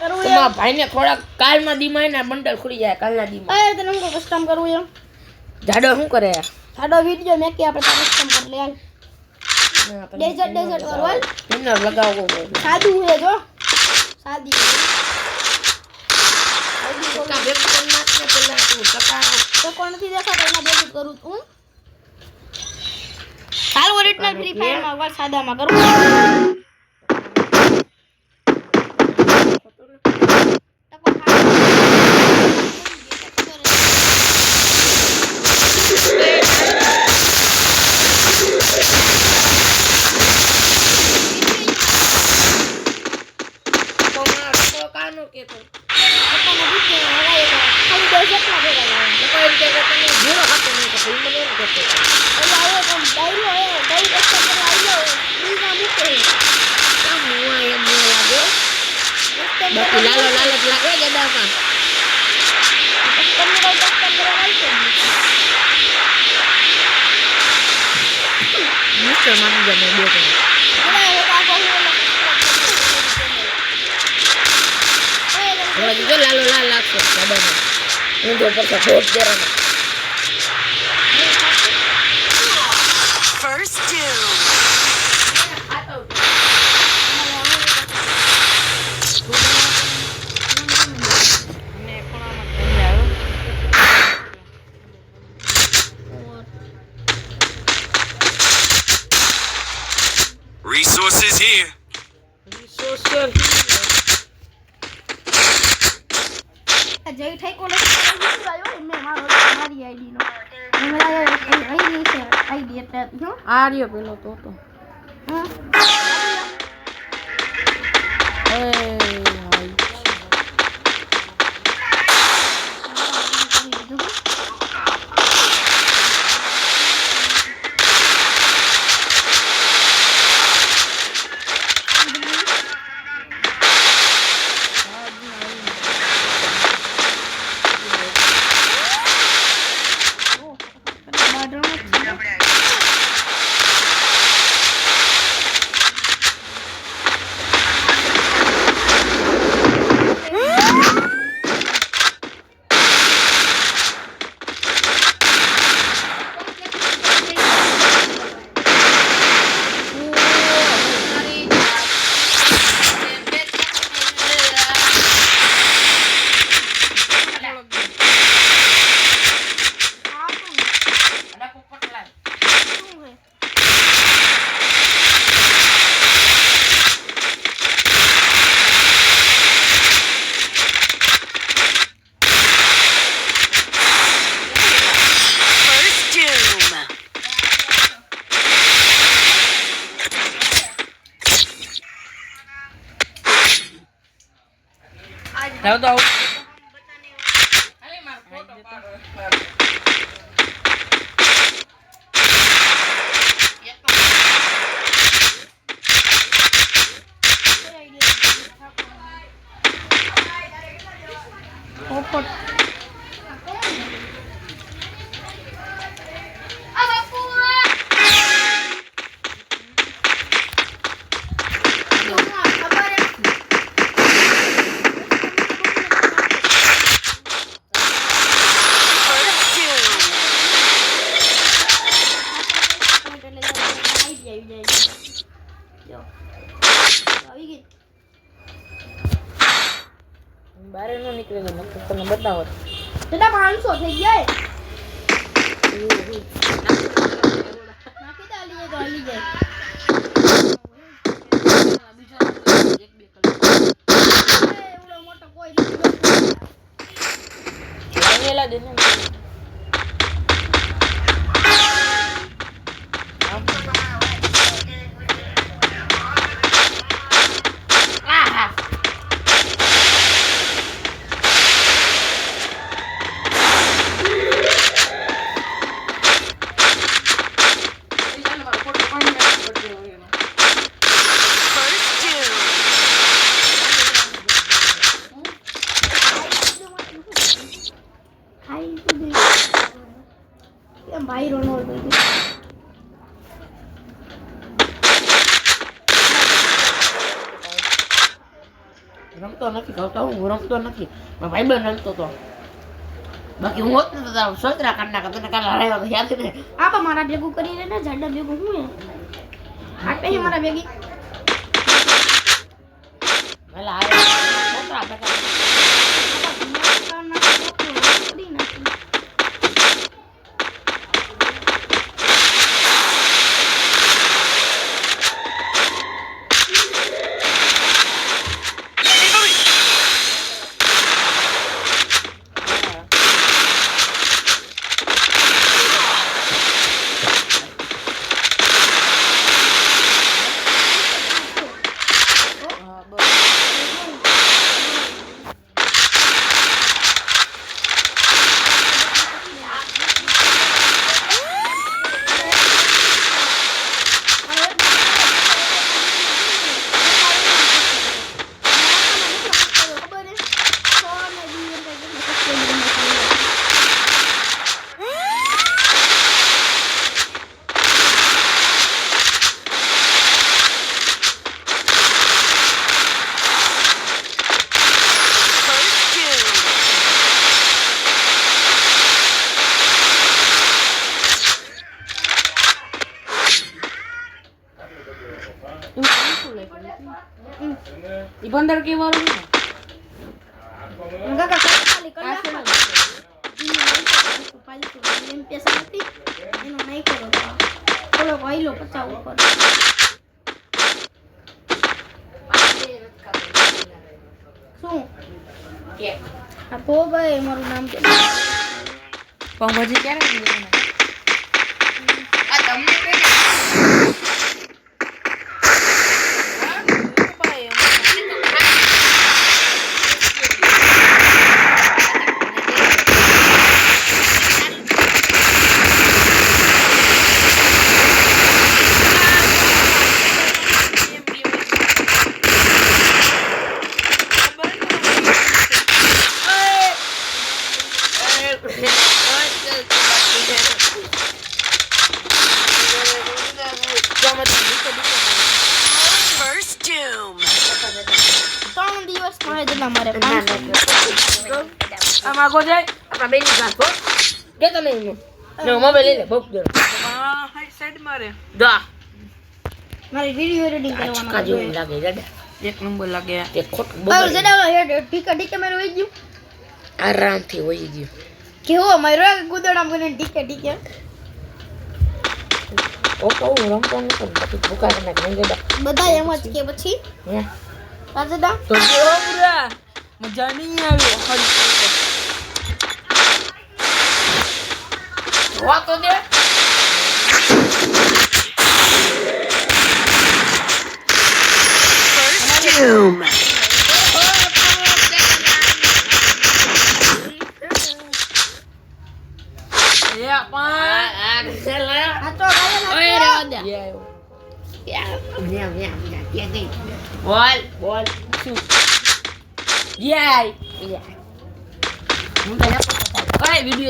કરવું તમારા ભાઈને થોડા કાલમાં દીમાં એના બંડલ ખુલી જાય કાલના દીમાં. અરે તને હું કસ્ટમ કરવું એમ. જાડો શું કરે? જાડો વિડિયો મેં કે આપણે કસ્ટમ કરી લે હાલ. ડેઝર્ટ કરું હાલ. ઇનર લગાવવો સાદું હે જો. સાદી. સકા બેક કરનાક ને પેલા તું સકા તો કોણ નથી દેખાતો એના બેઝ કરું હું. હાલ ઓરિજિનલ ફ્રી ફાયર માં વાર સાદામાં કરું. લાલો લાલો લાગે ગડામાં મિસ્ટર માની ગમે બે તો લાલો લાલ લાગશે ગડામાં હું તો પર ફોટ દેવાનો First two. Resources here. જય ઠાઈ કોને આવ્યો મે મારી આઈડી નો આઈડી છે આઈડી એટલે હું આર્યો પેલો તો જાવ તો બારે નો નીકળે તો તમને બતાવો તેના 500 થઈ જાય નાખી દે આલી જાય તો આલી જાય એક બે કલાક એવડો મોટો કોઈ નથી લેલા દે ને ખાઈ રમતો નથી કહું તો હું રમતો નથી મારો ભાઈબંધ રમતો તો બાકી હું હોત ને તો તારો સોતરા કાઢ નાખત તને કાલે હરાવ્યો તો યાદ ને આપા મારા ભેગું કરીને ને જાડા ભેગું હું આપે હે મારા ભેગી ભલા આવ્યો સોતરા કાઢ ઈ બંદર કે વાળું ને કાકા ખાલી કરી નાખો એમ પૈસા નથી એનો નહીં કરો થોડો વાઈલો 50 ઉપર શું કે આ તો ભાઈ મારું નામ કે પંગોજી ક્યારે મળ્યું આ તમને કઈ First doom. 3 દિવસ મળે જેટલા મારે આમાં ગો જાય આપણા બેની ક્લાસ હો કે તમે નો મોબાઈલ લઈ લે બહુ દે સાઈડ મારે દા મારી વિડિયો એડિટિંગ કરવાનો કાજુ લાગે જડે એક નંબર લાગે તે ખોટ બાર જડાવલો હેડ ટીકા મારો વઈ ગયું આરામથી વહી ગયું કેવો મારો ગુદડામ કરીને ટીકે ઓ કહું રમતો નથી પછી ભૂકા કરી નાખે નહીં બધા એમ જ કે પછી હે રાજદા તો કેવો પૂરા મજા નહીં આવી વા તો દે First doom. યા પણ આ ચલા આ તો ગાયન ઓય રેવા દે યા બોલ યાય હું તો ઓય વિડિયો